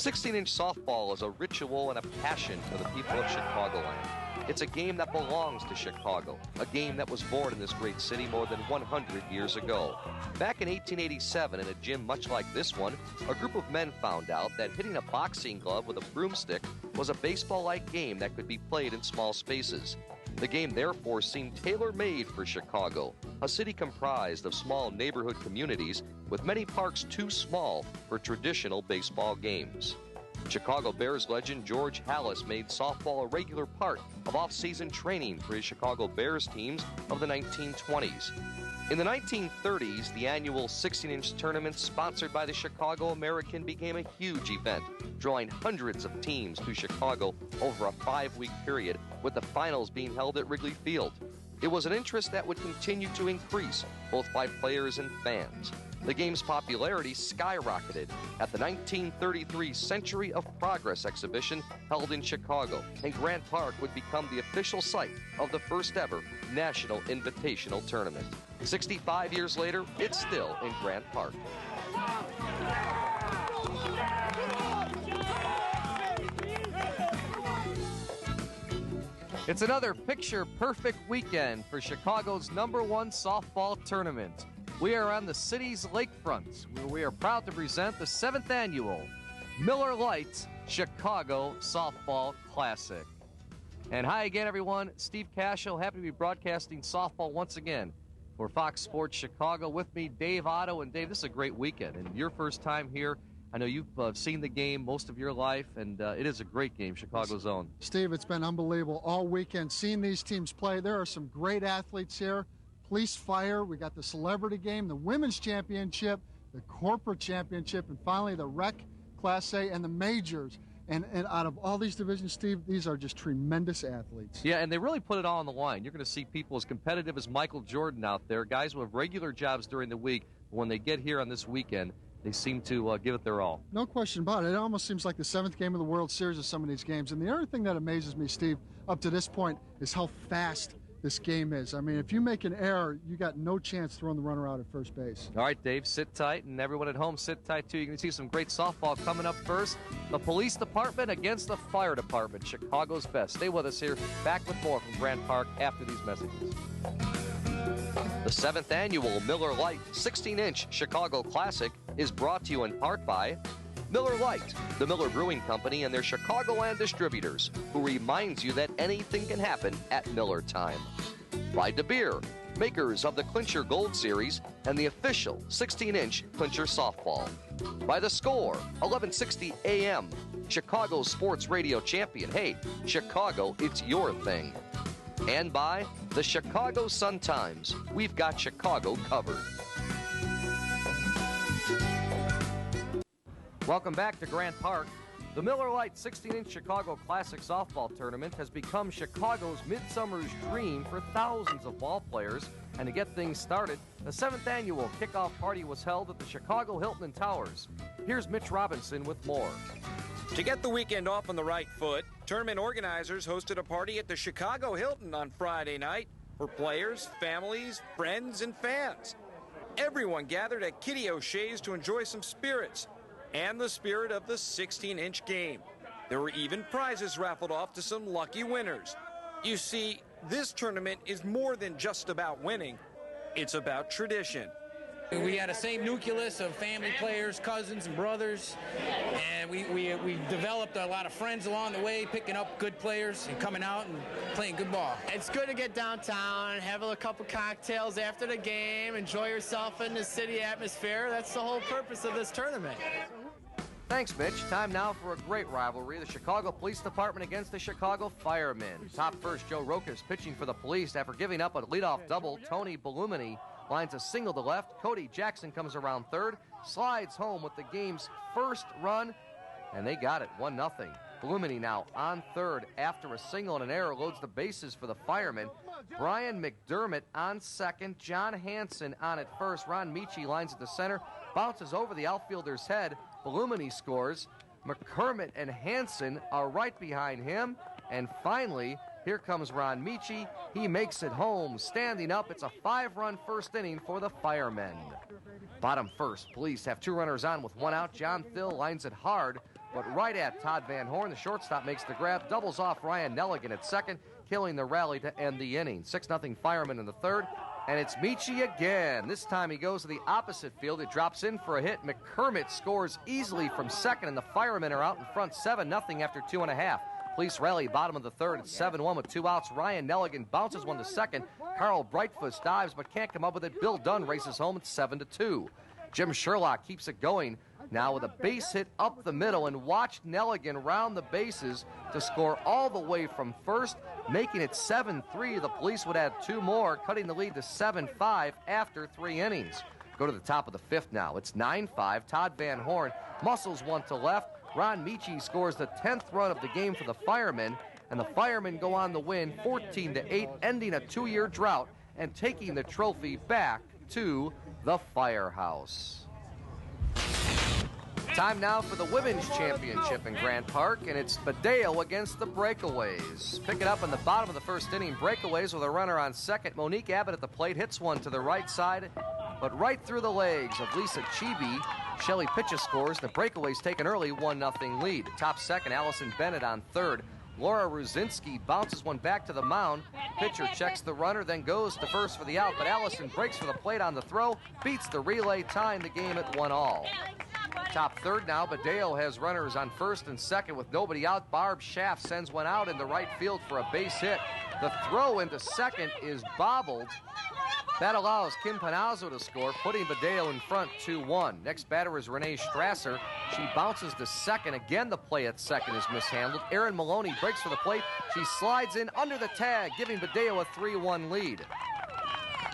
16-inch softball is a ritual and a passion for the people of Chicagoland. It's a game that belongs to Chicago, a game that was born in this great city more than 100 years ago. Back in 1887, in a gym much like this one, a group of men found out that hitting a boxing glove with a broomstick was a baseball-like game that could be played in small spaces. The game, therefore, seemed tailor-made for Chicago, a city comprised of small neighborhood communities with many parks too small for traditional baseball games. Chicago Bears legend George Halas made softball a regular part of off-season training for his Chicago Bears teams of the 1920s. In the 1930s, the annual 16-inch tournament sponsored by the Chicago American became a huge event, drawing hundreds of teams to Chicago over a 5-week period, with the finals being held at Wrigley Field. It was an interest that would continue to increase, both by players and fans. The game's popularity skyrocketed at the 1933 Century of Progress exhibition held in Chicago, and Grant Park would become the official site of the first ever National Invitational Tournament. 65 years later, it's still in Grant Park. It's another picture-perfect weekend for Chicago's #1 softball tournament. We are on the city's lakefront, where we are proud to present the 7th annual Miller Lite Chicago Softball Classic. And hi again, everyone. Steve Kashul, happy to be broadcasting softball once again for Fox Sports Chicago. With me, Dave Otto. And Dave, this is a great weekend. And your first time here, I know you've seen the game most of your life, and it is a great game, Chicago's own. Steve, it's been unbelievable all weekend seeing these teams play. There are some great athletes here. Police Fire, we got the celebrity game, the women's championship, the corporate championship, and finally the rec Class A and the majors. And out of all these divisions, Steve, these are just tremendous athletes. Yeah, and they really put it all on the line. You're going to see people as competitive as Michael Jordan out there, guys who have regular jobs during the week. But when they get here on this weekend, they seem to give it their all. No question about it. It almost seems like the 7th game of the World Series of some of these games. And the other thing that amazes me, Steve, up to this point, is how fast this game is. I mean, if you make an error, you got no chance throwing the runner out at first base. All right, Dave, sit tight, and everyone at home, sit tight, too. You're going to see some great softball coming up first. The police department against the fire department, Chicago's best. Stay with us here. Back with more from Grant Park after these messages. The 7th annual Miller Lite 16-inch Chicago Classic is brought to you in part by Miller Lite, the Miller Brewing Company and their Chicagoland distributors, who reminds you that anything can happen at Miller time. By De Beer, makers of the Clincher Gold Series and the official 16-inch Clincher softball. By The Score, 1160 AM, Chicago sports radio champion. Hey, Chicago, it's your thing. And by the Chicago Sun-Times. We've got Chicago covered. Welcome back to Grant Park. The Miller Lite 16-inch Chicago Classic Softball Tournament has become Chicago's midsummer's dream for thousands of ball players. And to get things started, the 7th annual kickoff party was held at the Chicago Hilton and Towers. Here's Mitch Robinson with more. To get the weekend off on the right foot, tournament organizers hosted a party at the Chicago Hilton on Friday night for players, families, friends, and fans. Everyone gathered at Kitty O'Shea's to enjoy some spirits and the spirit of the 16-inch game. There were even prizes raffled off to some lucky winners. You see, this tournament is more than just about winning. It's about tradition. We had the same nucleus of family players, cousins and brothers, and we developed a lot of friends along the way, picking up good players and coming out and playing good ball. It's good to get downtown, have a couple cocktails after the game, enjoy yourself in the city atmosphere. That's the whole purpose of this tournament. Thanks, Mitch. Time now for a great rivalry. The Chicago Police Department against the Chicago Firemen. Top first, Joe Rokas pitching for the Police after giving up a leadoff double. Tony Bellumini lines a single to left. Cody Jackson comes around third, slides home with the game's first run, and they got it, 1-0. Bellumini now on third after a single and an error loads the bases for the Firemen. Brian McDermott on second. John Hansen on at first. Ron Michi lines at the center, bounces over the outfielder's head. Bellumini scores. McCormick and Hansen are right behind him. And finally, here comes Ron Michi. He makes it home. Standing up, it's a 5-run first inning for the Firemen. Bottom first, Police have 2 runners on with 1 out. John Thill lines it hard but right at Todd Van Horn. The shortstop makes the grab, doubles off Ryan Nelligan at second, killing the rally to end the inning. 6-0 Firemen in the third, and it's Michi again. This time he goes to the opposite field. It drops in for a hit. McCormick scores easily from second, and the Firemen are out in front 7-0 after 2.5. Police rally bottom of the third. It's 7-1 with 2 outs. Ryan Nelligan bounces one to second. Carl Brightfuss dives but can't come up with it. Bill Dunn races home at 7-2. Jim Sherlock keeps it going now with a base hit up the middle, and watch Nelligan round the bases to score all the way from first, making it 7-3. The Police would add 2 more, cutting the lead to 7-5 after 3 innings. Go to the top of the fifth now. It's 9-5. Todd Van Horn muscles one to left. Ron Michi scores the 10th run of the game for the Firemen, and the Firemen go on to win 14-8, ending a 2-year drought and taking the trophy back to the Firehouse. Time now for the Women's Championship in Grant Park, and it's Bidayo against the Breakaways. Pick it up in the bottom of the first inning. Breakaways with a runner on second. Monique Abbott at the plate hits one to the right side, but right through the legs of Lisa Chibi. Shelly Pitches scores. The Breakaways take an early 1-0 lead. Top second, Allison Bennett on third. Laura Ruzinski bounces one back to the mound. Pitcher checks the runner, then goes to first for the out, but Allison breaks for the plate on the throw, beats the relay, tying the game at 1-1. Top third now, Bidayo has runners on first and second with nobody out. Barb Schaff sends one out in the right field for a base hit. The throw into second is bobbled. That allows Kim Panazzo to score, putting Bidayo in front 2-1. Next batter is Renee Strasser. She bounces to second. Again, the play at second is mishandled. Erin Maloney breaks for the plate. She slides in under the tag, giving Bidayo a 3-1 lead.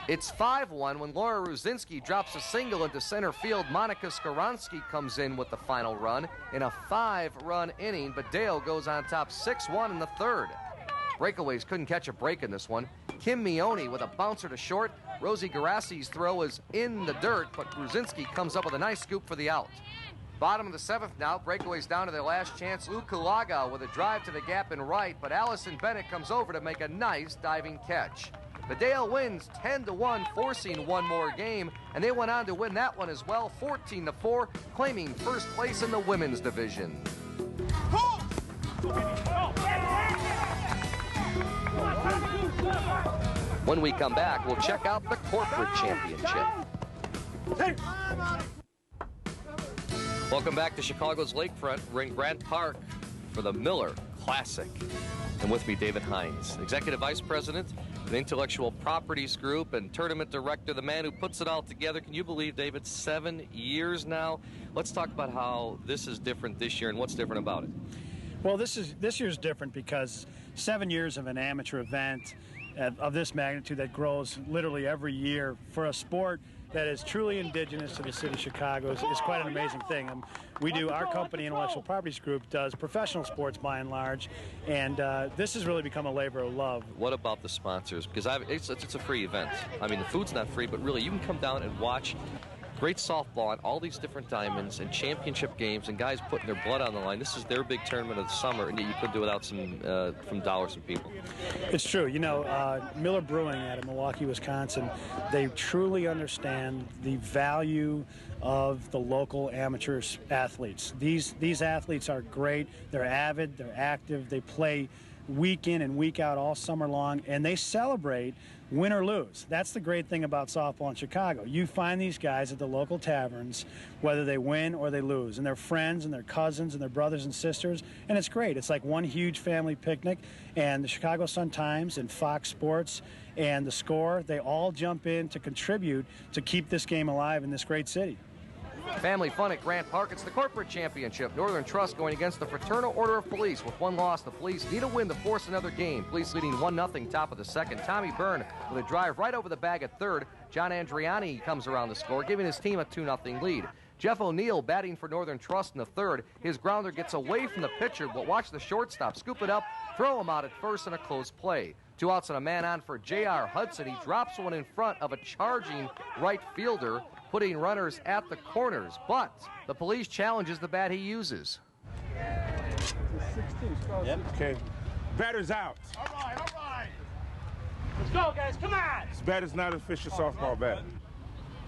It's 5-1 when Laura Ruzinski drops a single into center field. Monica Skowronski comes in with the final run in a 5-run inning. Bidayo goes on top 6-1 in the third. Breakaways couldn't catch a break in this one. Kim Mione with a bouncer to short. Rosie Garassi's throw is in the dirt, but Ruzinski comes up with a nice scoop for the out. Bottom of the seventh now, Breakaways down to their last chance. Lou Kulaga with a drive to the gap in right, but Allison Bennett comes over to make a nice diving catch. Bidayo wins 10-1, forcing one more game, and they went on to win that one as well, 14-4, claiming first place in the women's division. When we come back, we'll check out the corporate championship. Welcome back to Chicago's Lakefront. We're in Grant Park for the Miller Classic. And with me, David Hines, Executive Vice President of the Intellectual Properties Group and Tournament Director, the man who puts it all together. Can you believe, David, 7 years now? Let's talk about how this is different this year and what's different about it. Well, this year's different because 7 years of an amateur event of this magnitude that grows literally every year for a sport that is truly indigenous to the city of Chicago is quite an amazing thing. Our company, Intellectual Properties Group, does professional sports by and large, and this has really become a labor of love. What about the sponsors? Because it's a free event. I mean, the food's not free, but really you can come down and watch great softball on all these different diamonds and championship games and guys putting their blood on the line. This is their big tournament of the summer, and yet you couldn't do it without some from dollars and people. It's true. You know, Miller Brewing out of Milwaukee, Wisconsin, they truly understand the value of the local amateur athletes. These athletes are great. They're avid. They're active. They play week in and week out all summer long, and they celebrate win or lose. That's the great thing about softball in Chicago. You find these guys at the local taverns, whether they win or they lose, and they're friends and they're cousins and they're brothers and sisters, and it's great. It's like one huge family picnic, and the Chicago Sun-Times and Fox Sports and The Score, they all jump in to contribute to keep this game alive in this great city. Family fun at Grant Park. It's the corporate championship. Northern Trust going against the Fraternal Order of Police. With one loss, the Police need a win to force another game. Police leading 1-0 top of the second. Tommy Byrne with a drive right over the bag at third. John Andriani comes around to score, giving his team a 2-0 lead. Jeff O'Neill batting for Northern Trust in the third. His grounder gets away from the pitcher, but watch the shortstop scoop it up, throw him out at first in a close play. 2 outs and a man on for J.R. Hudson. He drops one in front of a charging right fielder, putting runners at the corners, but the Police challenges the bat he uses. Yep. Okay. Batter's out. All right. Let's go, guys. Come on. This bat is not an official softball bat.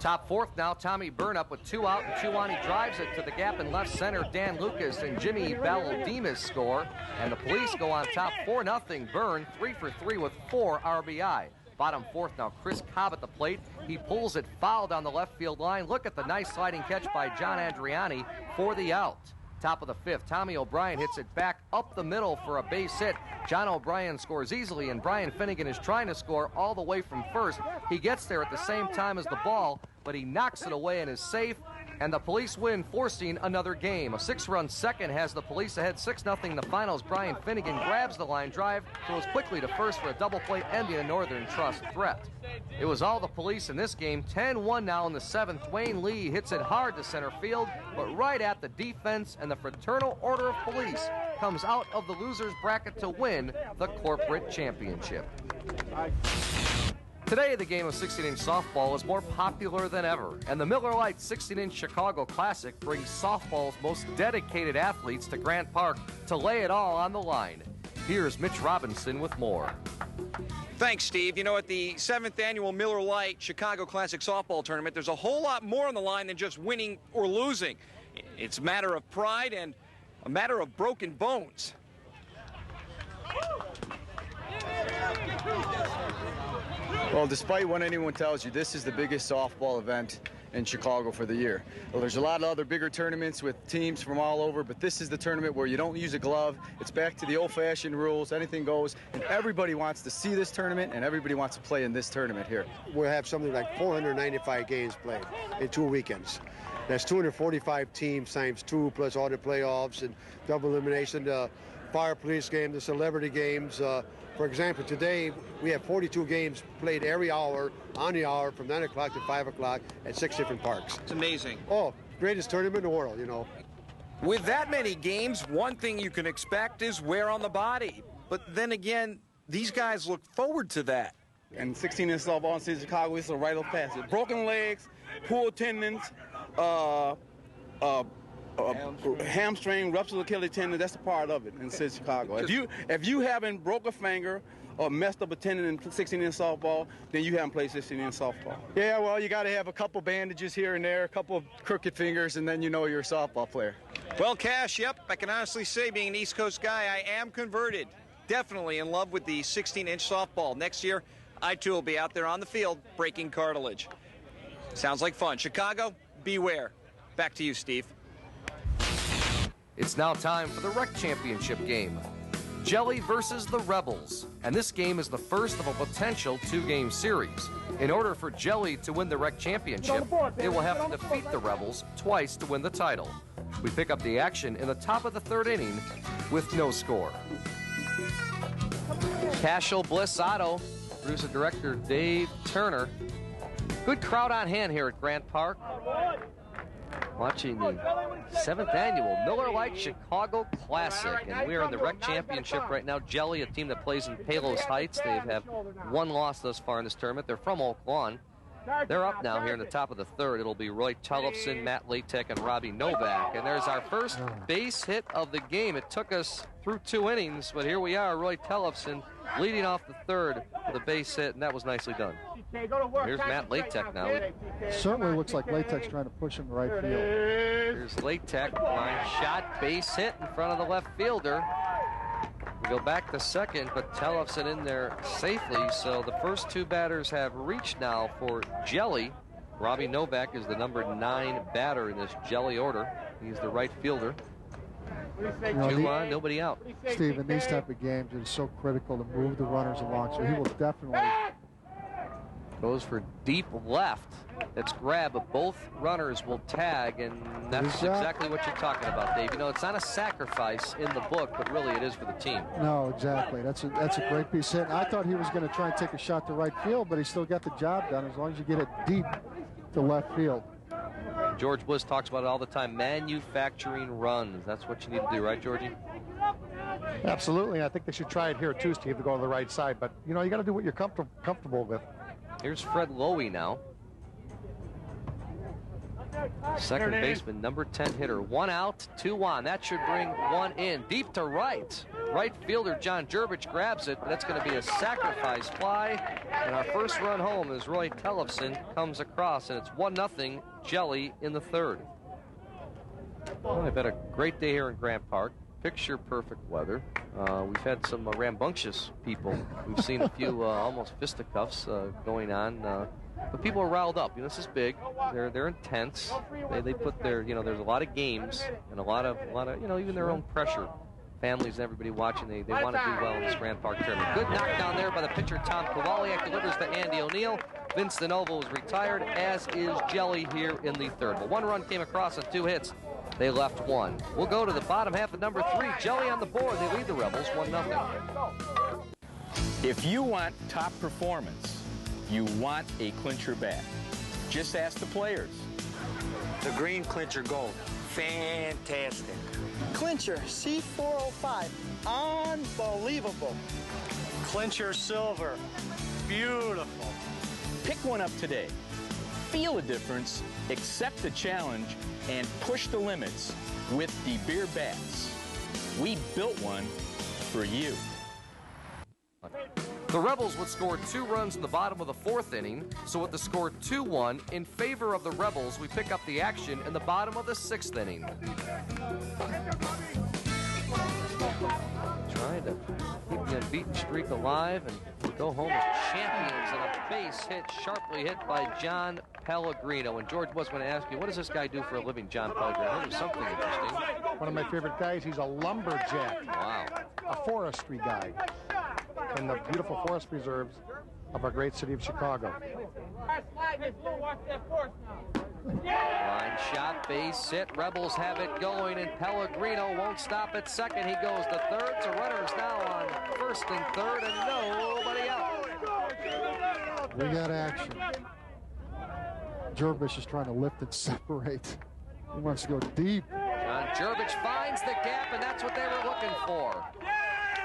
Top fourth now, Tommy Burnup with 2 out and 2 on. He drives it to the gap in left center. Dan Lucas and Jimmy Balodimas score. And the Police go on top 4-0. Burn 3 for 3 with 4 RBI. Bottom fourth now, Chris Cobb at the plate. He pulls it foul down the left field line. Look at the nice sliding catch by John Andriani for the out. Top of the fifth, Tommy O'Brien hits it back up the middle for a base hit. John O'Brien scores easily, and Brian Finnegan is trying to score all the way from first. He gets there at the same time as the ball, but he knocks it away and is safe. And the Police win, forcing another game. A 6-run second has the Police ahead 6-0 the finals. Brian Finnegan grabs the line drive, throws quickly to first for a double play, ending a Northern Trust threat. It was all the Police in this game. 10-1 now in the seventh. Wayne Lee hits it hard to center field, but right at the defense, and the Fraternal Order of Police comes out of the losers bracket to win the corporate championship. Today, the game of 16-inch softball is more popular than ever, and the Miller Lite 16-inch Chicago Classic brings softball's most dedicated athletes to Grant Park to lay it all on the line. Here's Mitch Robinson with more. Thanks, Steve. You know, at the 7th annual Miller Lite Chicago Classic Softball Tournament, there's a whole lot more on the line than just winning or losing. It's a matter of pride and a matter of broken bones. Well, despite what anyone tells you, this is the biggest softball event in Chicago for the year. Well, there's a lot of other bigger tournaments with teams from all over, but this is the tournament where you don't use a glove. It's back to the old-fashioned rules. Anything goes, and everybody wants to see this tournament, and everybody wants to play in this tournament here. We'll have something like 495 games played in 2 weekends. That's 245 teams times 2, plus all the playoffs and double elimination, the fire police game, the celebrity games. For example, today we have 42 games played every hour, on the hour, from 9 o'clock to 5 o'clock at 6 different parks. It's amazing. Oh, greatest tournament in the world, you know. With that many games, one thing you can expect is wear on the body. But then again, these guys look forward to that. And 16-inch softball in the city of Chicago is a rite of passage. Broken legs, poor tendons, hamstring, ruptured Achilles tendon, that's a part of it in the city of Chicago. If you haven't broke a finger or messed up a tendon in 16-inch softball, then you haven't played 16-inch softball. Yeah, well, you got to have a couple bandages here and there, a couple of crooked fingers, and then you know you're a softball player. Well, Cash, yep, I can honestly say, being an East Coast guy, I am converted. Definitely in love with the 16-inch softball. Next year, I too will be out there on the field breaking cartilage. Sounds like fun. Chicago, beware. Back to you, Steve. It's now time for the Rec Championship game. Jelly versus the Rebels, and this game is the first of a potential 2-game series. In order for Jelly to win the Rec Championship, it will have to defeat the Rebels twice to win the title. We pick up the action in the top of the 3rd inning with no score. Kashul, Bliss, Otto, producer director Dave Turner. Good crowd on hand here at Grant Park. Watching the 7th annual Miller Lite Chicago Classic, and we are in the Rec Championship right now. Jelly, a team that plays in Palos Heights. They have 1 loss thus far in this tournament. They're from Oak Lawn. They're up now here in the top of the 3rd. It'll be Roy Tellefson, Matt Latek, and Robbie Novak. And there's our first base hit of the game. It took us through 2 innings, but here we are, Roy Tellefson leading off the 3rd with a base hit, and that was nicely done. Here's Matt Latek now. Certainly looks like Latek's trying to push him to right field. Here's Latek, line shot, base hit in front of the left fielder. We go back to second, but Tellefson in there safely, so the first 2 batters have reached now for Jelly. Robbie Novak is the number 9 batter in this Jelly order. He's the right fielder. 2 on, nobody out. Steve, in these type of games, it is so critical to move the runners along, so he will definitely... Goes for deep left. That's grab, but both runners will tag, and that's exactly what you're talking about, Dave. You know, it's not a sacrifice in the book, but really it is for the team. No, exactly. That's a great piece hit. I thought he was going to try and take a shot to right field, but he still got the job done as long as you get it deep to left field. George Bliss talks about it all the time, manufacturing runs. That's what you need to do, right, Georgie? Absolutely. I think they should try it here, too, Steve, to go to the right side. But, you know, you got to do what you're comfortable with. Here's Fred Lowy now. Second baseman, number 10 hitter. 1 out, 2 on. That should bring 1 in. Deep to right. Right fielder John Jerbich grabs it, but that's going to be a sacrifice fly. And our first run home is Roy Tellefson comes across, and it's 1-0 Jelly in the third. Well, we've had a great day here in Grant Park. Picture-perfect weather. We've had some rambunctious people. We've seen a few almost fisticuffs going on. But people are riled up. You know, this is big. They're intense. They put their, you know, there's a lot of games and a lot of, you know, even their own pressure. Families and everybody watching, they want to do well in this Grand Park tournament. Good knockdown there by the pitcher Tom Kowaliak, delivers to Andy O'Neill. Vince DeNovo is retired, as is Jelly here in the third. But 1 run came across on 2 hits. They left 1. We'll go to the bottom half of number 3. Jelly on the board. They lead the Rebels 1-0. If you want top performance, you want a clincher bat. Just ask the players. The green clincher gold. Fantastic. Clincher C405. Unbelievable. Clincher silver. Beautiful. Pick one up today. Feel a difference, accept the challenge, and push the limits with De Beer bats. We built one for you. The Rebels would score 2 runs in the bottom of the 4th inning, so with the score 2-1 in favor of the Rebels, we pick up the action in the bottom of the 6th inning. Trying to keep the unbeaten streak alive and go home as champions, and a base hit, sharply hit by John Pellegrino. And George was going to ask you, what does this guy do for a living, John Pellegrino? I heard something interesting. One of my favorite guys, he's a lumberjack. Wow. A forestry guy in the beautiful forest preserves of our great city of Chicago. Line shot, base hit. Rebels have it going, and Pellegrino won't stop at second. He goes to third, so runners now on first and third, and nobody out. We got action. Jerbich is trying to lift and separate. He wants to go deep. John Jerbich finds the gap, and that's what they were looking for.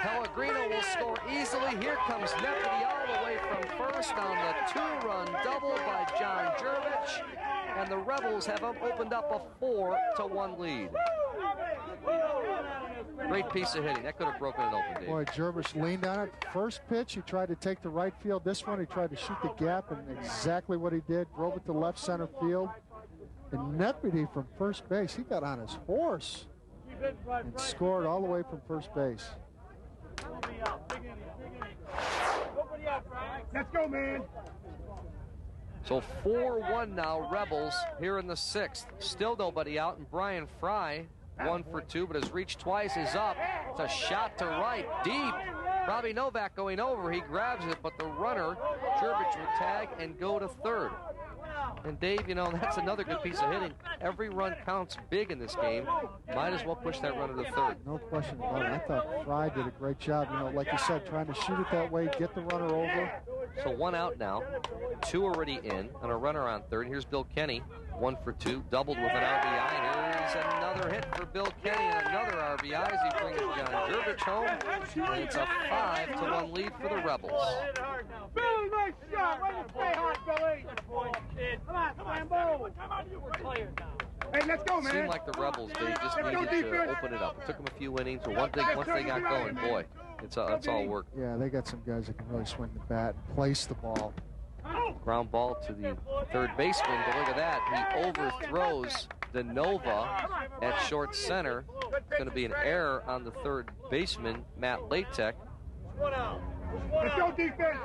Pellegrino will score easily. Here comes Neputy all the way from first on the 2-run double by John Jerbich. And the Rebels have opened up a 4-1 lead. Great piece of hitting. That could have broken it open, Dave. Boy, Jerbich leaned on it. First pitch, he tried to take the right field. This one, he tried to shoot the gap, and exactly what he did. Drove it to left center field. And Neputy from first base, he got on his horse and scored all the way from first base. Let's go, man. So 4-1 now, Rebels here in the 6th. Still nobody out, and Brian Fry, 1 for 2, but has reached twice, is up. It's a shot to right, deep. Robbie Novak going over. He grabs it, but the runner, Jerbich, will tag and go to third. And Dave, you know, that's another good piece of hitting. Every run counts big in this game. Might as well push that runner to third. No question about it. I thought Fry did a great job, you know, like you said, trying to shoot it that way, get the runner over. So 1 out now, 2 already in, and a runner on third. Here's Bill Kenny, 1 for 2, doubled with an RBI. And here's another hit for Bill Kenny and another RBI as he brings John Jerbich home. And it's a 5-1 lead for the Rebels. Billy, nice shot. Way to stay hot, Billy. Come on, Lambo. Hey, let's go, man. Seemed like the Rebels, they just needed to open it up. It took them a few innings, but once they got going, boy, it's all work. Yeah, they got some guys that can really swing the bat and place the ball. Ground ball to the third baseman, but look at that. He overthrows DeNova at short center. It's going to be an error on the third baseman, Matt Latek. Let's go, defense.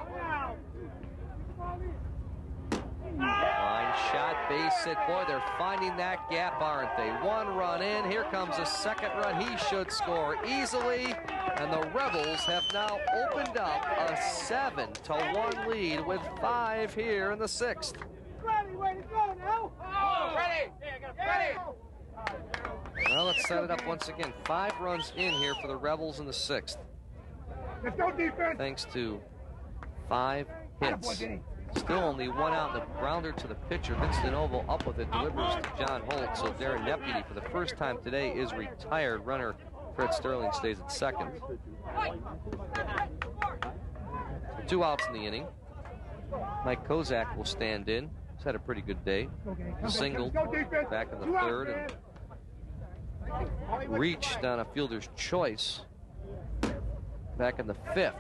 Line shot, base hit. Boy, they're finding that gap, aren't they? 1 run in. Here comes a second run. He should score easily. And the Rebels have now opened up a 7-1 lead with 5 here in the 6th. Ready, way to go now. Ready. Well, let's set it up once again. 5 runs in here for the Rebels in the 6th. Let's go, defense. Thanks to 5 hits. Still only 1 out, the grounder to the pitcher. Vince DeNovo up with it, delivers to John Holt. So Darren Neputy, for the first time today, is retired. Runner Fred Sterling stays at second. So 2 outs in the inning. Mike Kozak will stand in. He's had a pretty good day. Singled back in the third and reached on a fielder's choice back in the fifth.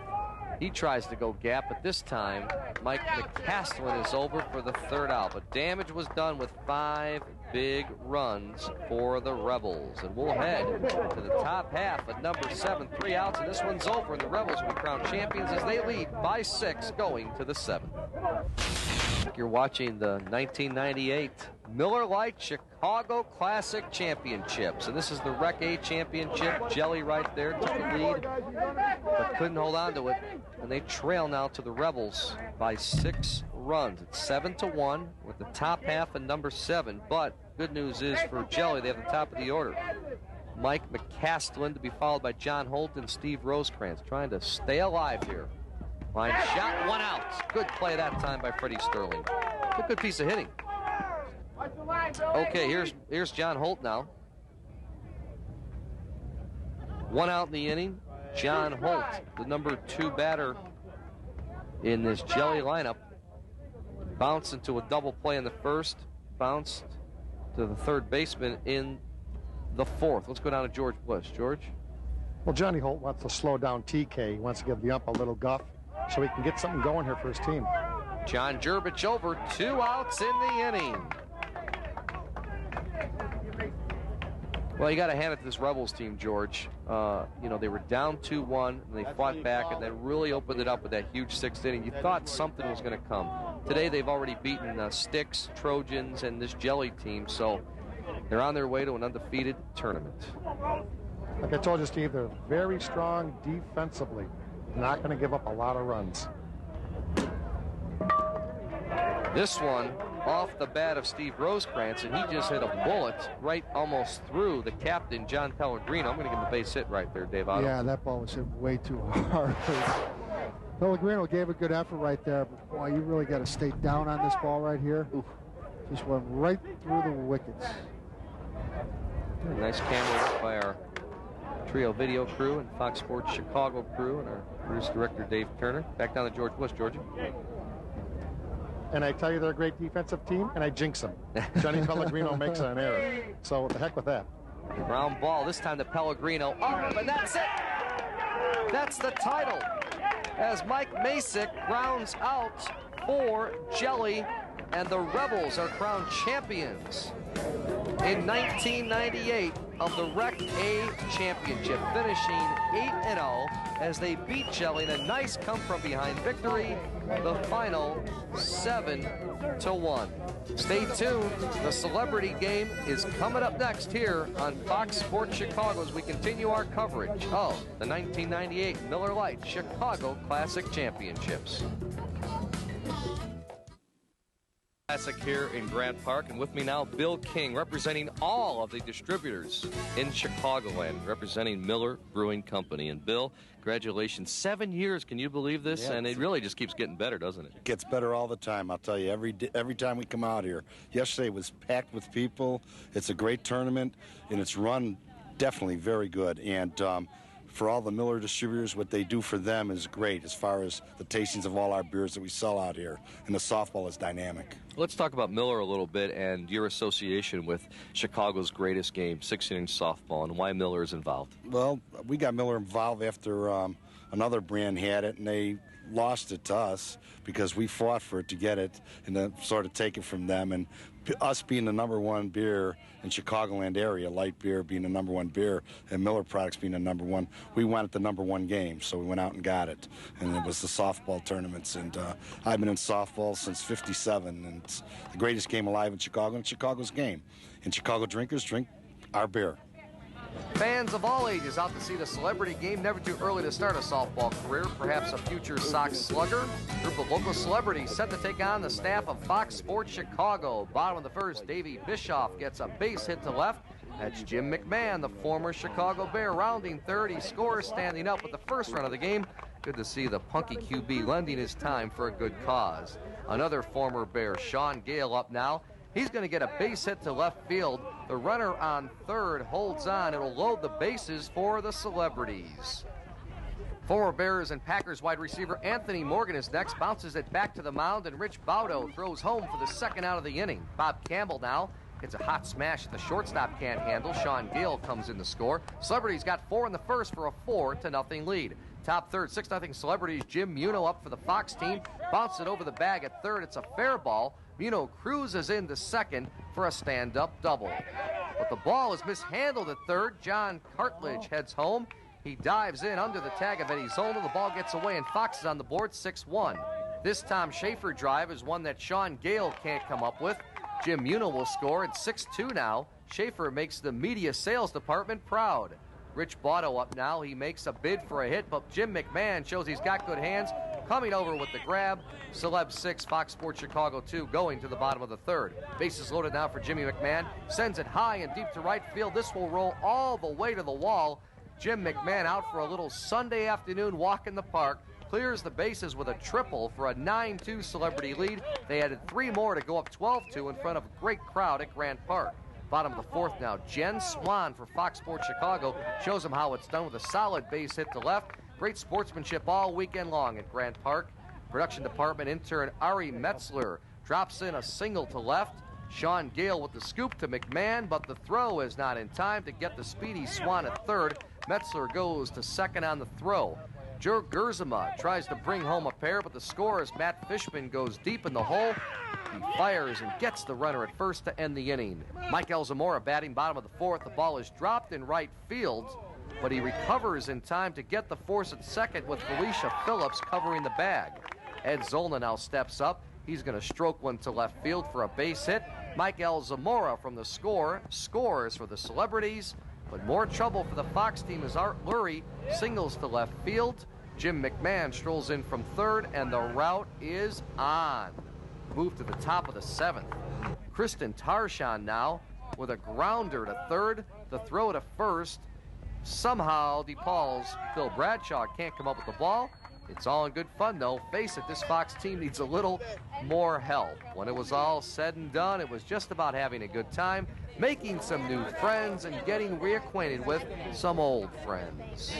He tries to go gap, but this time Mike McCaslin is over for the third out. But damage was done with 5 big runs for the Rebels. And we'll head to the top half at number 7, 3 outs, and this one's over, and the Rebels will be crowned champions as they lead by 6 going to the 7th. You're watching the 1998 Miller Lite Chicago Classic Championships, and this is the Rec A Championship. Jelly right there took the lead, but couldn't hold on to it, and they trail now to the Rebels by 6 runs. It's 7-1 with the top half and number 7, but good news is for Jelly, they have the top of the order. Mike McCaslin to be followed by John Holt and Steve Rosecrans, trying to stay alive here. Line shot, 1 out. Good play that time by Freddie Sterling. A good piece of hitting. Okay, here's John Holt now. 1 out in the inning. John Holt, the number 2 batter in this Jelly lineup, bounced into a double play in the first, bounced to the third baseman in the fourth. Let's go down to George Bliss. George? Well, Johnny Holt wants to slow down TK. He wants to give the ump a little guff so he can get something going here for his team. John Jurbich over, 2 outs in the inning. Well, you got to hand it to this Rebels team, George. You know, they were down 2-1, and they fought back and then really opened it up with that huge 6th inning. You thought something was going to come. Today they've already beaten Sticks, Trojans, and this Jelly team, so they're on their way to an undefeated tournament. Like I told you, Steve, they're very strong defensively. Not going to give up a lot of runs. This one off the bat of Steve Rosecrans, and he just hit a bullet right almost through the captain, John Pellegrino. I'm going to give him a base hit right there, Dave Otto. Yeah, that ball was hit way too hard. Pellegrino gave a good effort right there, but boy, you really got to stay down on this ball right here. Oof. Just went right through the wickets. Nice camera work by our Trio video crew and Fox Sports Chicago crew and our producer director Dave Turner. Back down to George Bliss, Georgia. And I tell you they're a great defensive team, and I jinx them. Johnny Pellegrino makes an error. So what the heck with that? Ground ball, this time to Pellegrino. Up, and that's it! That's the title. As Mike Masick rounds out for Jelly, and the Rebels are crowned champions in 1998 of the Rec A Championship, finishing 8-0 as they beat Jelly in a nice come-from-behind victory, the final 7-1. Stay tuned. The celebrity game is coming up next here on Fox Sports Chicago as we continue our coverage of the 1998 Miller Lite Chicago Classic Championships. Classic here in Grant Park, and with me now, Bill King, representing all of the distributors in Chicagoland, representing Miller Brewing Company. And Bill, congratulations, 7 years, can you believe this? Yeah, and it really just keeps getting better, doesn't it? It gets better all the time, I'll tell you, every time we come out here. Yesterday was packed with people. It's a great tournament, and it's run definitely very good. And for all the Miller distributors, what they do for them is great as far as the tastings of all our beers that we sell out here. And the softball is dynamic. Let's talk about Miller a little bit and your association with Chicago's greatest game, 6-inning softball, and why Miller is involved. Well, we got Miller involved after another brand had it, and they lost it to us because we fought for it to get it and to sort of take it from them. And us being the #1 beer in Chicagoland area, light beer being the #1 beer, and Miller products being the #1, we wanted the #1 game, so we went out and got it. And it was the softball tournaments. And I've been in softball since '57, and it's the greatest game alive in Chicago, and Chicago's game. And Chicago drinkers drink our beer. Fans of all ages out to see the celebrity game. Never too early to start a softball career. Perhaps a future Sox slugger. A group of local celebrities set to take on the staff of Fox Sports Chicago. Bottom of the first, Davey Bischoff gets a base hit to left. That's Jim McMahon, the former Chicago Bear, rounding third. He scores standing up with the first run of the game. Good to see the punky QB lending his time for a good cause. Another former Bear, Sean Gale, up now. He's going to get a base hit to left field. The runner on third holds on. It'll load the bases for the celebrities. Former Bears and Packers wide receiver Anthony Morgan is next, bounces it back to the mound, and Rich Bidayo throws home for the second out of the inning. Bob Campbell now hits a hot smash that the shortstop can't handle. Sean Gale comes in to score. Celebrities got 4 in the first for a 4-0 lead. Top third, 6-0 Celebrities. Jim Muno up for the Fox team. Bounce it over the bag at third. It's a fair ball. Muno cruises into second for a stand-up double. But the ball is mishandled at third. John Cartledge heads home. He dives in under the tag of Eddie Zola. The ball gets away, and Fox is on the board, 6-1. This Tom Schaefer drive is one that Sean Gale can't come up with. Jim Muno will score at 6-2 now. Schaefer makes the media sales department proud. Rich Bidayo up now. He makes a bid for a hit, but Jim McMahon shows he's got good hands. Coming over with the grab. Celeb 6, Fox Sports Chicago 2, going to the bottom of the third. Bases loaded now for Jimmy McMahon. Sends it high and deep to right field. This will roll all the way to the wall. Jim McMahon out for a little Sunday afternoon walk in the park. Clears the bases with a triple for a 9-2 Celebrity lead. They added 3 more to go up 12-2 in front of a great crowd at Grant Park. Bottom of the fourth now. Jen Swan for Fox Sports Chicago shows them how it's done with a solid base hit to left. Great sportsmanship all weekend long at Grant Park. Production department intern Ari Metzler drops in a single to left. Sean Gale with the scoop to McMahon, but the throw is not in time to get the speedy Swan at third. Metzler goes to second on the throw. Joe Gerzema tries to bring home a pair, but the score as Matt Fishman goes deep in the hole. He fires and gets the runner at first to end the inning. Mike Alzamora batting bottom of the fourth. The ball is dropped in right field, but he recovers in time to get the force at second with Felicia Phillips covering the bag. Ed Zollner now steps up. He's going to stroke one to left field for a base hit. Mike Alzamora from the score scores for the Celebrities. But more trouble for the Fox team as Art Lurie singles to left field. Jim McMahon strolls in from third, and the route is on. Move to the top of the seventh. Kristen Tarshan now with a grounder to third. The throw to first. Somehow DePaul's Phil Bradshaw can't come up with the ball. It's all in good fun, though. Face it, this Fox team needs a little more help. When it was all said and done, it was just about having a good time, making some new friends, and getting reacquainted with some old friends.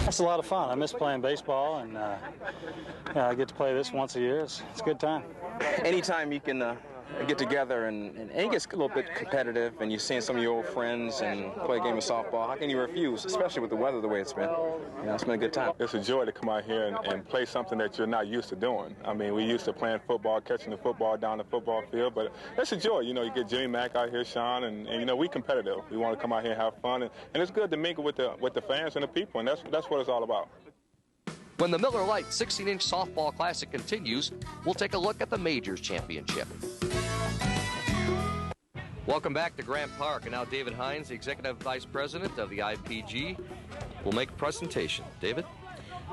It's a lot of fun. I miss playing baseball, and I get to play this once a year. It's a good time. Anytime you can get together and it gets a little bit competitive and you're seeing some of your old friends and play a game of softball, how can you refuse, especially with the weather the way it's been? You know, it's been a good time. It's a joy to come out here and play something that you're not used to doing. I mean, we used to playing football, catching the football down the football field, but it's a joy. You know, you get Jimmy Mack out here, Sean, and you know, we competitive. We want to come out here and have fun, and it's good to mingle with the fans and the people, and that's what it's all about. When the Miller Lite 16-inch softball classic continues, we'll take a look at the Majors Championship. Welcome back to Grant Park, and now David Hines, the Executive Vice President of the IPG, will make a presentation. David?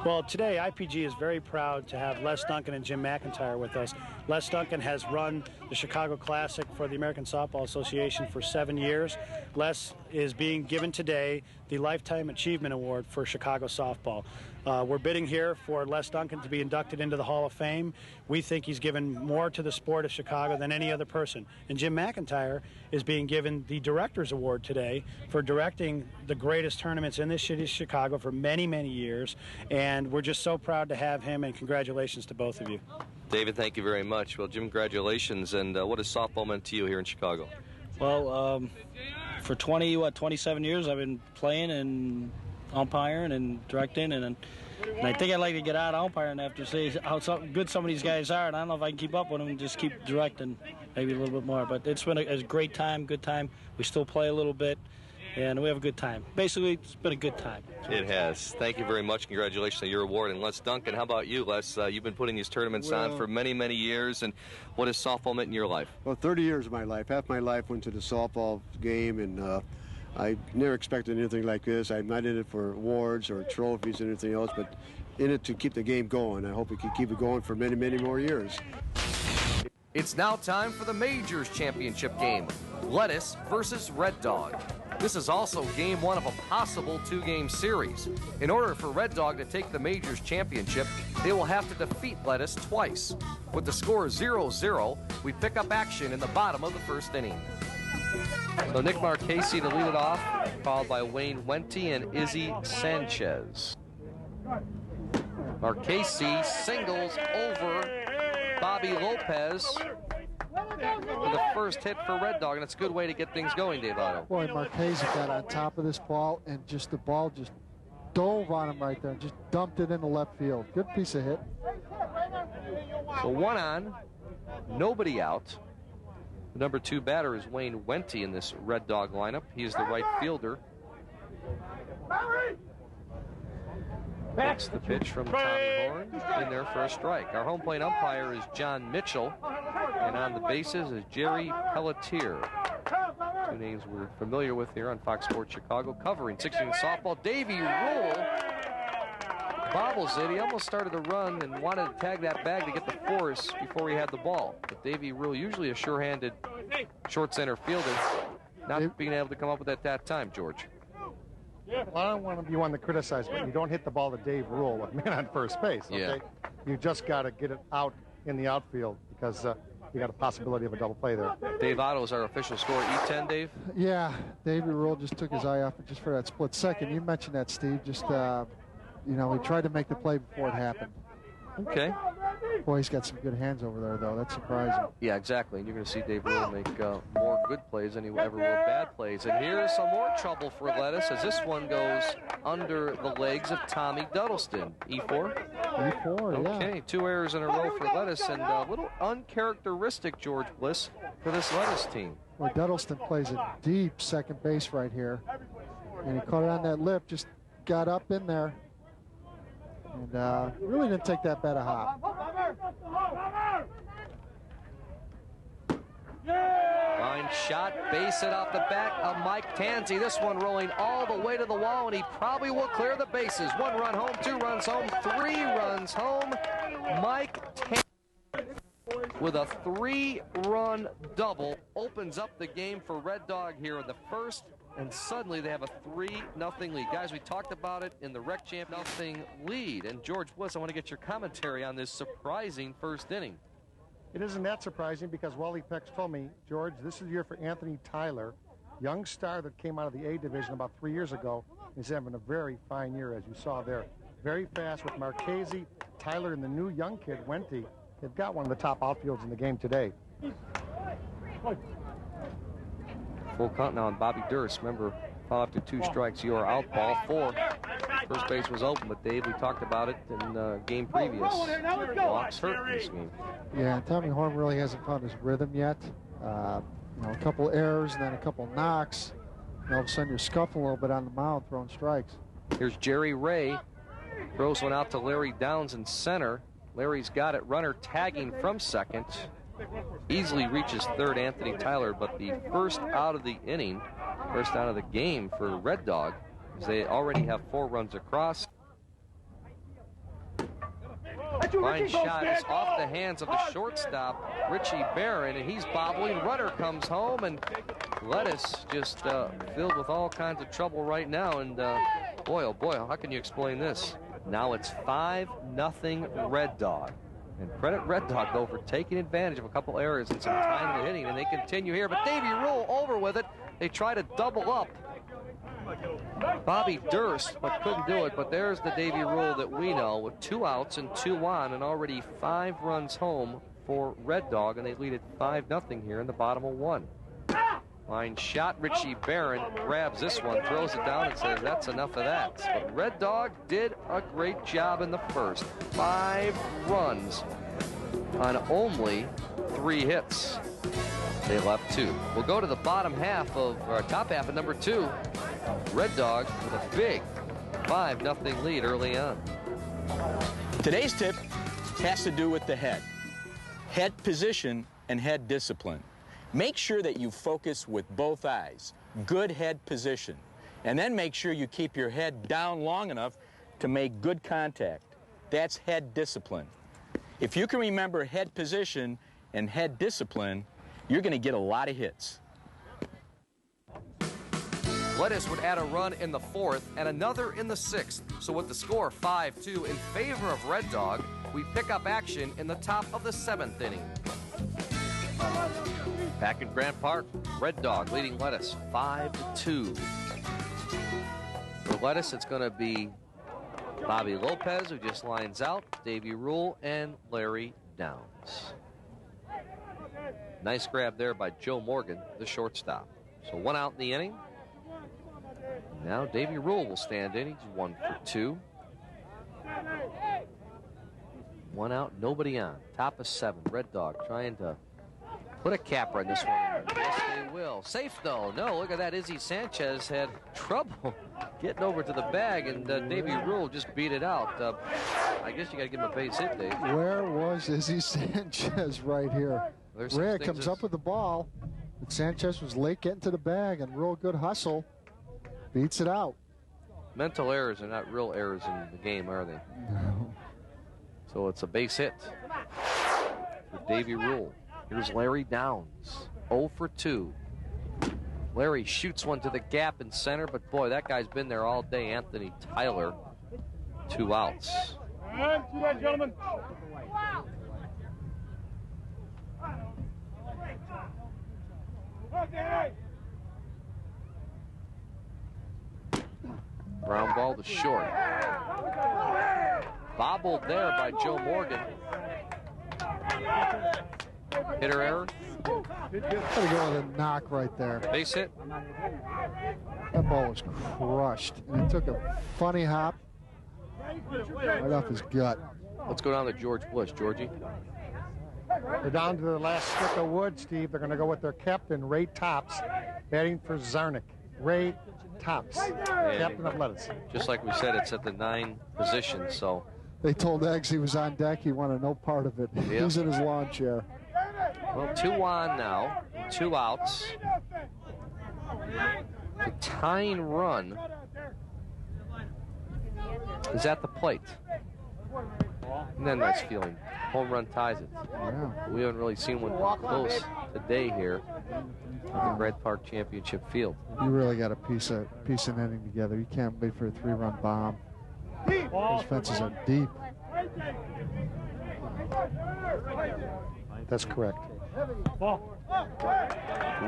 Well, today IPG is very proud to have Les Duncan and Jim McIntyre with us. Les Duncan has run the Chicago Classic for the American Softball Association for 7 years. Les is being given today the Lifetime Achievement Award for Chicago softball. We're bidding here for Les Duncan to be inducted into the Hall of Fame. We think he's given more to the sport of Chicago than any other person. And Jim McIntyre is being given the Director's Award today for directing the greatest tournaments in this city of Chicago for many, many years. And we're just so proud to have him, and congratulations to both of you. David, thank you very much. Well, Jim, congratulations. And what has softball meant to you here in Chicago? Well, for 27 years I've been playing and umpiring and directing, and I think I'd like to get out of umpiring after see how good some of these guys are, and I don't know if I can keep up with them and just keep directing maybe a little bit more. But it's been a great time, good time. We still play a little bit, and we have a good time. Basically, it's been a good time. It has. Thank you very much. Congratulations on your award. And Les Duncan, how about you, Les? You've been putting these tournaments on for many, many years, and what has softball meant in your life? Well, 30 years of my life. Half my life went to the softball game, and I never expected anything like this. I'm not in it for awards or trophies or anything else, but in it to keep the game going. I hope we can keep it going for many, many more years. It's now time for the Majors Championship game, Lettuce versus Red Dog. This is also game one of a possible two-game series. In order for Red Dog to take the Majors Championship, they will have to defeat Lettuce twice. With the score 0-0, we pick up action in the bottom of the first inning. So Nick Marchese to lead it off, followed by Wayne Wente and Izzy Sanchez. Marchese singles over Bobby Lopez for the first hit for Red Dog, and it's a good way to get things going, Dave Otto. Boy, Marchese got on top of this ball, and just the ball just dove on him right there and just dumped it into left field. Good piece of hit. So 1 on, nobody out. The number 2 batter is Wayne Wente in this Red Dog lineup. He is the right fielder. That's the pitch from Tommy Horn in there for a strike. Our home plate umpire is John Mitchell, and on the bases is Jerry Pelletier. 2 names we're familiar with here on Fox Sports Chicago. Covering 16 softball, Davey Rule bobbles it. He almost started to run and wanted to tag that bag to get the force before he had the ball. But Davey Rule, usually a sure-handed short center fielder, not being able to come up with it at that time, George. Well, I don't want to be one to criticize, but you don't hit the ball to Dave Rule with man on first base, okay? Yeah. You just got to get it out in the outfield because you got a possibility of a double play there. Dave Otto is our official score. E10, Dave? Yeah, Davey Rule just took his eye off it just for that split second. You mentioned that, Steve. Just, you know, he tried to make the play before it happened. Okay. Boy, he's got some good hands over there, though. That's surprising. Yeah, exactly. And you're going to see Dave Rule make more good plays than he ever will bad plays. And here's some more trouble for Lettuce as this one goes under the legs of Tommy Duddleston. E4? E4, yeah. Okay, 2 errors in a row for Lettuce, and a little uncharacteristic, George Bliss, for this Lettuce team. Well, Duddleston plays a deep second base right here. And he caught it on that lip, just got up in there. And really didn't take that bad a hop. Line shot, base it off the back of Mike Tansey. This one rolling all the way to the wall, and he probably will clear the bases. 1 run home, 2 runs home, 3 runs home. Mike Tansey with a 3-run double opens up the game for Red Dog here in the first. And suddenly they have a 3-0 lead. Guys, we talked about it in the Rec Champ, nothing lead. And George Bliss, I want to get your commentary on this surprising first inning. It isn't that surprising because Wally Peck told me, George, this is the year for Anthony Tyler, young star that came out of the A division about 3 years ago. He's having a very fine year, as you saw there. Very fast with Marchese, Tyler, and the new young kid, Wente. They've got one of the top outfields in the game today. Full count now on Bobby Durst. Remember, foul after 2 strikes, you are out. Ball 4. First base was open, but Dave, we talked about it in game previous. Walks hurt in this game. Yeah, Tommy Horn really hasn't found his rhythm yet. You know, a couple errors and then a couple knocks. And all of a sudden you're scuffling a little bit on the mound, throwing strikes. Here's Jerry Ray. Throws one out to Larry Downs in center. Larry's got it. Runner tagging from second. Easily reaches third, Anthony Tyler, but the first out of the inning, first out of the game for Red Dog, as they already have 4 runs across. Line shot is off the hands of the shortstop, Richie Barron, and he's bobbling. Runner comes home, and Lettuce just filled with all kinds of trouble right now. And boy, oh boy, how can you explain this? Now it's 5-0 Red Dog. And credit Red Dog, though, for taking advantage of a couple errors and some time in the hitting, and they continue here. But Davey Rule over with it. They try to double up Bobby Durst, but couldn't do it. But there's the Davey Rule that we know, with 2 outs and 2 on, and already 5 runs home for Red Dog, and they lead it 5-0 here in the bottom of 1. Line shot, Richie Barron grabs this one, throws it down, and says that's enough of that. But Red Dog did a great job in the first. 5 runs on only 3 hits. They left 2. We'll go to the bottom half of, or top half of number 2. Red Dog with a big 5-0 lead early on. Today's tip has to do with the head. Head position and head discipline. Make sure that you focus with both eyes. Good head position. And then make sure you keep your head down long enough to make good contact. That's head discipline. If you can remember head position and head discipline, you're going to get a lot of hits. Lettuce would add a run in the 4th and another in the 6th. So with the score 5-2 in favor of Red Dog, we pick up action in the top of the 7th inning. Back in Grant Park, Red Dog leading Lettuce 5-2. For Lettuce, it's going to be Bobby Lopez, who just lines out, Davey Rule, and Larry Downs. Nice grab there by Joe Morgan, the shortstop. So 1 out in the inning. Now Davey Rule will stand in. He's 1 for 2. 1 out, nobody on. Top of 7. Red Dog trying to put a capper on this one. Yes, they will. Safe, though. No, look at that. Izzy Sanchez had trouble getting over to the bag, and Davey Rule just beat it out. I guess you got to give him a base hit, Dave. Where was Izzy Sanchez right here? Ray comes up with the ball, but Sanchez was late getting to the bag, and real good hustle. Beats it out. Mental errors are not real errors in the game, are they? No. So it's a base hit for Davey Rule. Here's Larry Downs, 0 for 2. Larry shoots one to the gap in center, but boy, that guy's been there all day. Anthony Tyler, 2 outs. And to that, gentlemen. Okay. Ground ball to short. Bobbled there by Joe Morgan. Hitter error. Gotta go with a knock right there. Base hit. That ball was crushed, and it took a funny hop right off his gut. Let's go down to George Bliss. Georgie. They're down to the last stick of wood, Steve. They're going to go with their captain, Ray Tops, batting for Zarnik. Ray Tops, captain of Lettuce. Just like we said, it's at the 9 position, so. They told Eggs he was on deck. He wanted no part of it. Yep. He's in his lawn chair. Well, 2 on now, 2 outs. The tying run is at the plate. And then nice feeling. Home run ties it. Yeah. We haven't really seen one close today here at the Red Park Championship Field. You really got to piece an inning together. You can't wait for a 3-run bomb. Those fences are deep. That's correct.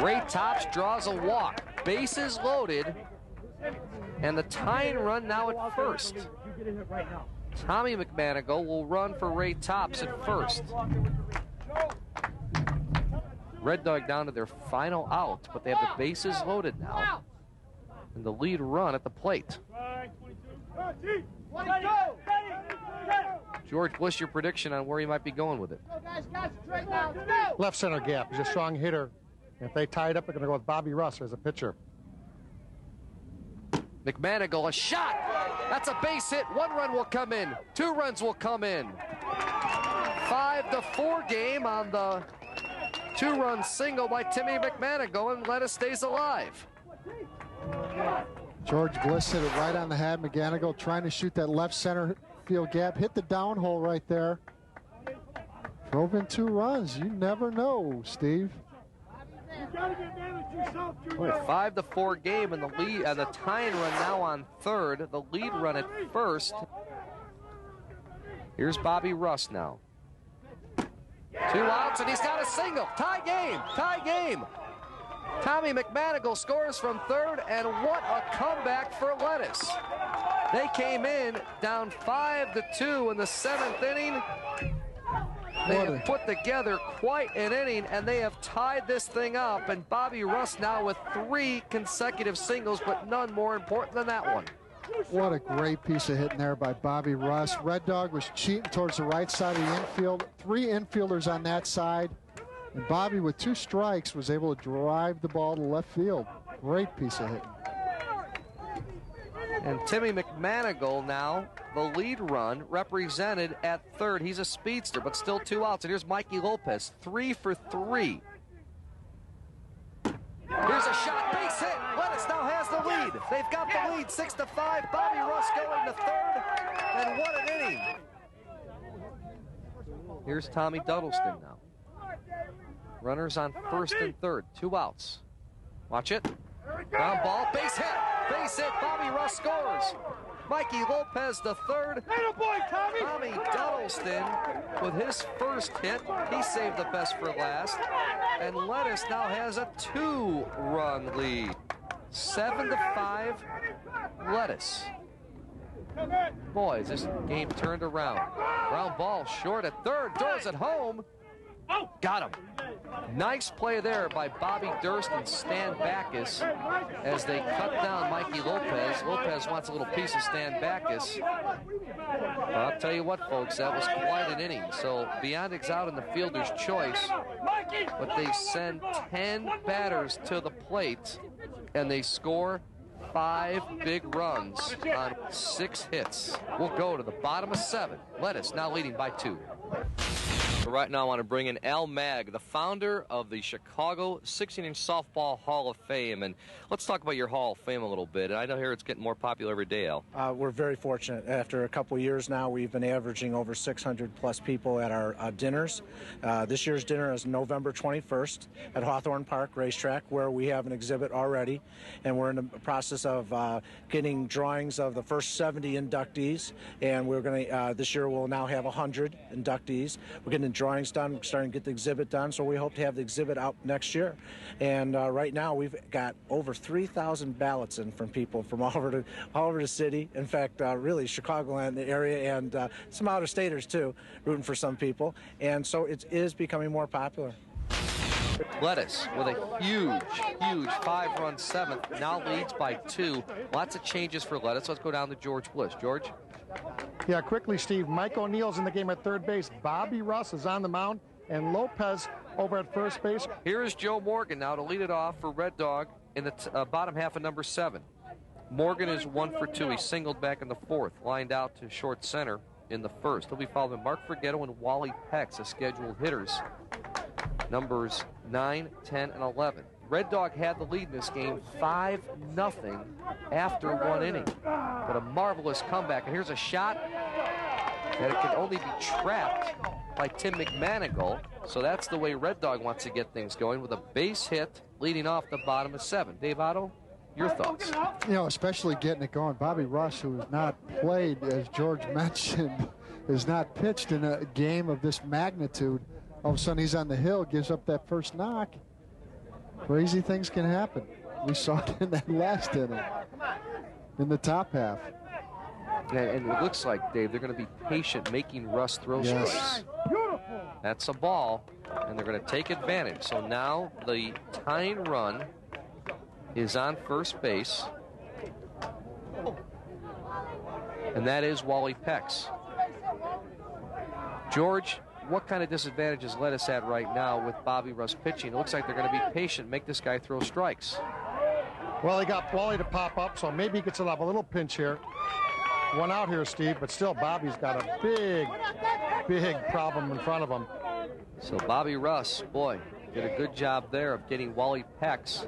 Ray Tops draws a walk. Bases loaded. And the tying run now at first. Tommy McMahon will run for Ray Tops at first. Red Dog down to their final out, but they have the bases loaded now. And the lead run at the plate. George Bliss, your prediction on where he might be going with it? Left center gap. He's a strong hitter. If they tie it up, they're going to go with Bobby Russ as a pitcher. McMahon, a shot. That's a base hit. 1 run will come in. 2 runs will come in. 5-4 game on the 2-run single by Timmy McMahon, and Lettuce stays alive. George Bliss hit it right on the head. McGanigal trying to shoot that left center field gap. Hit the down hole right there. Drove in 2 runs. You never know, Steve. 5-4 game, and the lead and the tying run now on third. The lead run at first. Here's Bobby Russ now. 2 outs, and he's got a single. Tie game. Tie game. Tommy McMahon scores from third, and what a comeback for Lettuce. They came in down 5-2 in the 7th inning. They have put together quite an inning, and they have tied this thing up. And Bobby Russ now with 3 consecutive singles, but none more important than that one. What a great piece of hitting there by Bobby Russ. Red Dog was cheating towards the right side of the infield. 3 infielders on that side. And Bobby, with 2 strikes, was able to drive the ball to left field. Great piece of hitting. And Timmy McMahon now, the lead run, represented at third. He's a speedster, but still 2 outs. And here's Mikey Lopez, 3 for 3. Here's a shot, base hit. Lettuce now has the lead. They've got the lead, 6-5. Bobby Russ going to third, and what an inning. Here's Tommy Duddleston now. Runners on first and third, 2 outs. Watch it. Ground ball, base hit. Base hit, Bobby Russ scores. Mikey Lopez the third. Tommy Duddleston with his first hit. He saved the best for last. And Lettuce now has a 2-run lead. 7-5 Lettuce. Boy, is this game turned around. Ground ball short at third, throws it home. Got him. Nice play there by Bobby Durst and Stan Backus as they cut down Mikey Lopez. Lopez wants a little piece of Stan Backus. But I'll tell you what, folks, that was quite an inning. So Beyondic's out in the fielder's choice, but they send 10 batters to the plate, and they score 5 big runs on 6 hits. We'll go to the bottom of 7. Lettuce now leading by 2. Right now I want to bring in Al Mag, the founder of the Chicago 16-inch Softball Hall of Fame. And let's talk about your Hall of Fame a little bit. And I know here it's getting more popular every day, Al. We're very fortunate. After a couple of years now, we've been averaging over 600-plus people at our dinners. This year's dinner is November 21st at Hawthorne Park Racetrack, where we have an exhibit already. And we're in the process of getting drawings of the first 70 inductees. And we're going to, this year we'll now have 100 inductees. We're getting drawings done, starting to get the exhibit done, so we hope to have the exhibit out next year. And right now we've got over 3,000 ballots in from people from all over the city. In fact, really Chicagoland, the area, and some out-of-staters too, rooting for some people. And so it is becoming more popular. Lettuce with a huge 5-run 7th, now leads by 2. Lots of changes for Lettuce. Let's go down to George Bliss. George? Yeah, quickly, Steve. Mike O'Neill's in the game at third base. Bobby Russ is on the mound, and Lopez over at first base. Here is Joe Morgan now to lead it off for Red Dog in the bottom half of number 7. Morgan is 1 for 2. He singled back in the 4th, lined out to short center in the 1st. He'll be followed by Mark Frighetto and Wally Pex as scheduled hitters. Numbers 9, 10, and 11. Red Dog had the lead in this game 5-0 after 1 inning. But a marvelous comeback. And here's a shot that it can only be trapped by Tim McManigal. So that's the way Red Dog wants to get things going, with a base hit leading off the bottom of 7. Dave Otto, your thoughts? You know, especially getting it going. Bobby Russ, who has not played, as George mentioned, has not pitched in a game of this magnitude. All of a sudden he's on the hill, gives up that first knock. Crazy things can happen. We saw it in that last inning, in the top half. And it looks like, Dave, they're going to be patient making Russ throw strikes. That's a ball, and they're going to take advantage. So now the tying run is on first base, and that is Wally Pex. George, what kind of disadvantage is Lettuce at right now with Bobby Russ pitching? It looks like they're going to be patient, make this guy throw strikes. Well, he got Wally to pop up, so maybe he gets a little pinch here. One out here, Steve, but still Bobby's got a big problem in front of him. So Bobby Russ, boy, did a good job there of getting Wally Pex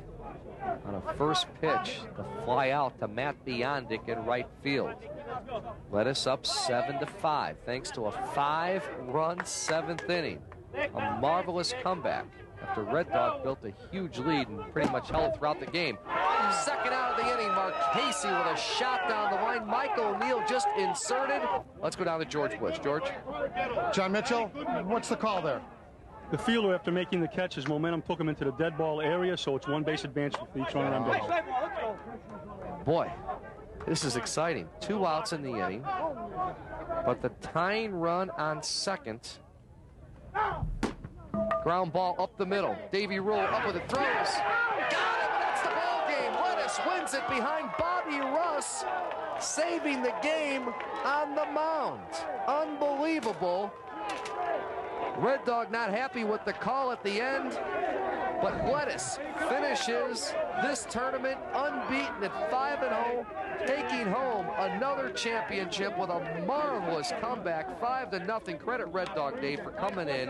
on a first pitch to fly out to Matt Beyondic in right field. Lettuce up 7-5 thanks to a 5-run 7th inning. A marvelous comeback after Red Dog built a huge lead and pretty much held it throughout the game. Second out of the inning, Mark Casey with a shot down the line. Michael O'Neill just inserted. Let's go down to George Bliss. George? John Mitchell, what's the call there? The fielder, after making the catch, his momentum took him into the dead ball area, so it's 1 base advance for each runner on base. Boy, this is exciting. 2 outs in the inning, but the tying run on second. Ground ball up the middle. Davey Rule up with it, throws. Got him, and that's the ball game. Lettuce wins it behind Bobby Russ, saving the game on the mound. Unbelievable. Red Dog not happy with the call at the end, but Lettuce finishes this tournament unbeaten at 5-0, taking home another championship with a marvelous comeback, 5-0. Credit Red Dog, Dave, for coming in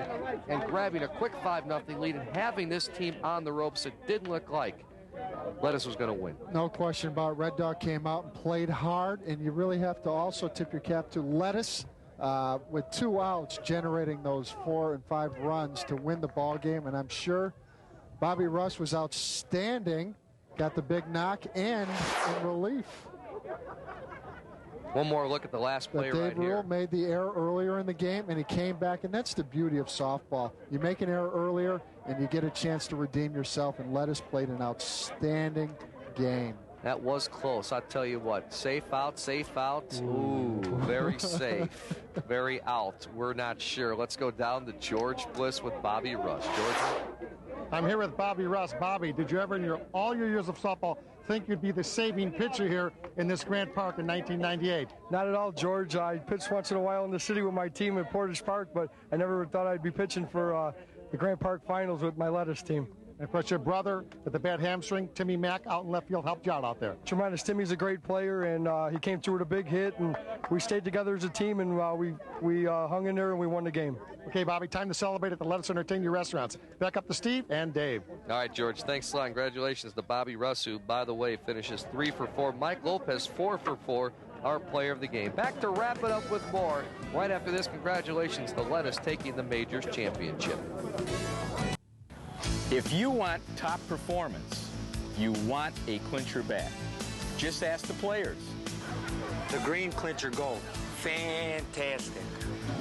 and grabbing a quick 5-0 lead and having this team on the ropes. It didn't look like Lettuce was going to win. No question about it. Red Dog came out and played hard, and you really have to also tip your cap to Lettuce. With 2 outs, generating those 4 and 5 runs to win the ball game, and I'm sure Bobby Russ was outstanding. Got the big knock and in relief. One more look at the last play right here. Dave Rule made the error earlier in the game, and he came back, and that's the beauty of softball. You make an error earlier, and you get a chance to redeem yourself, and Lettuce played an outstanding game. That was close. I'll tell you what. Safe out, safe out. Ooh, very safe. Very out. We're not sure. Let's go down to George Bliss with Bobby Russ. George? I'm here with Bobby Russ. Bobby, did you ever in all your years of softball think you'd be the saving pitcher here in this Grant Park in 1998? Not at all, George. I pitched once in a while in the city with my team at Portage Park, but I never thought I'd be pitching for the Grant Park Finals with my lettuce team. And of course, your brother with the bad hamstring, Timmy Mack, out in left field, helped you out there. Tremendous. Timmy's a great player, and he came through with a big hit, and we stayed together as a team, and we hung in there, and we won the game. Okay, Bobby, time to celebrate at the Let Us Entertain You restaurants. Back up to Steve and Dave. All right, George, thanks a lot. Congratulations to Bobby Russ, who, by the way, finishes 3 for 4. Mike Lopez, 4 for 4, our player of the game. Back to wrap it up with more. Right after this, congratulations to Lettuce taking the Majors Championship. If you want top performance, you want a clincher bat. Just ask the players. The green clincher gold. Fantastic.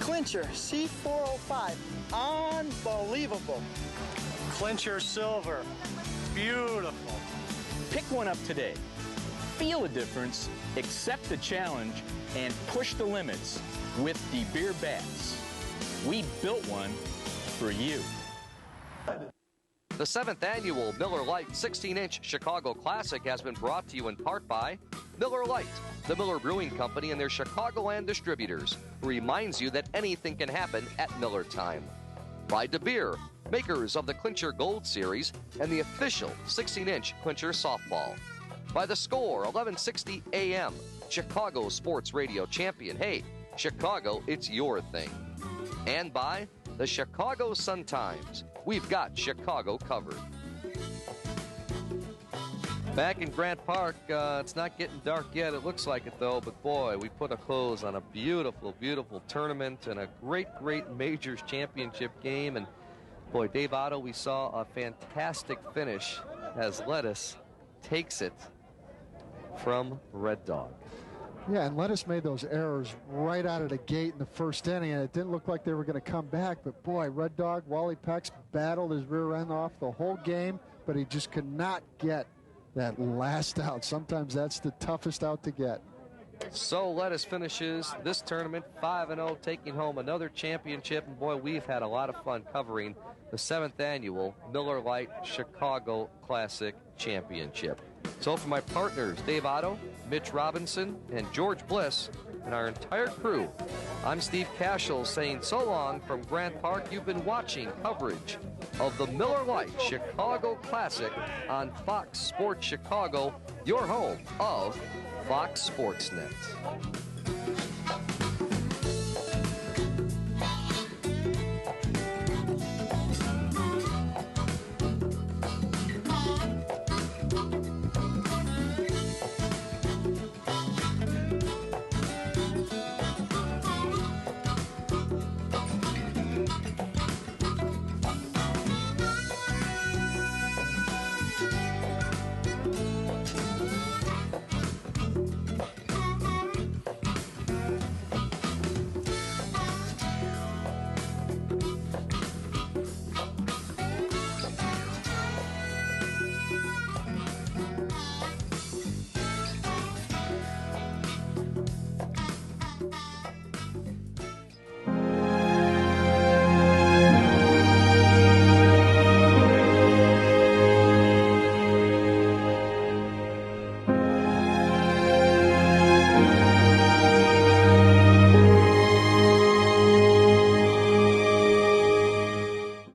Clincher C405. Unbelievable. Clincher silver. Beautiful. Pick one up today. Feel a difference, accept the challenge, and push the limits with De Beer bats. We built one for you. The 7th annual Miller Lite 16-inch Chicago Classic has been brought to you in part by Miller Lite, the Miller Brewing Company and their Chicagoland distributors, who reminds you that anything can happen at Miller time. By De Beer, makers of the Clincher Gold Series and the official 16-inch Clincher softball. By The Score, 1160 AM, Chicago Sports Radio champion. Hey, Chicago, it's your thing. And by the Chicago Sun-Times. We've got Chicago covered. Back in Grant Park, it's not getting dark yet. It looks like it, though. But, boy, we put a close on a beautiful, beautiful tournament and a great, great Majors Championship game. And, boy, Dave Otto, we saw a fantastic finish as Lettuce takes it from Red Dog. Yeah, and Lettuce made those errors right out of the gate in the first inning, and it didn't look like they were going to come back. But, boy, Red Dog, Wally Pex battled his rear end off the whole game, but he just could not get that last out. Sometimes that's the toughest out to get. So Lettuce finishes this tournament 5-0, taking home another championship. And, boy, we've had a lot of fun covering the 7th annual Miller Lite Chicago Classic Championship. So for my partners, Dave Otto, Mitch Robinson, and George Bliss, and our entire crew, I'm Steve Kashul saying so long from Grant Park. You've been watching coverage of the Miller Lite Chicago Classic on Fox Sports Chicago, your home of Fox Sports Net.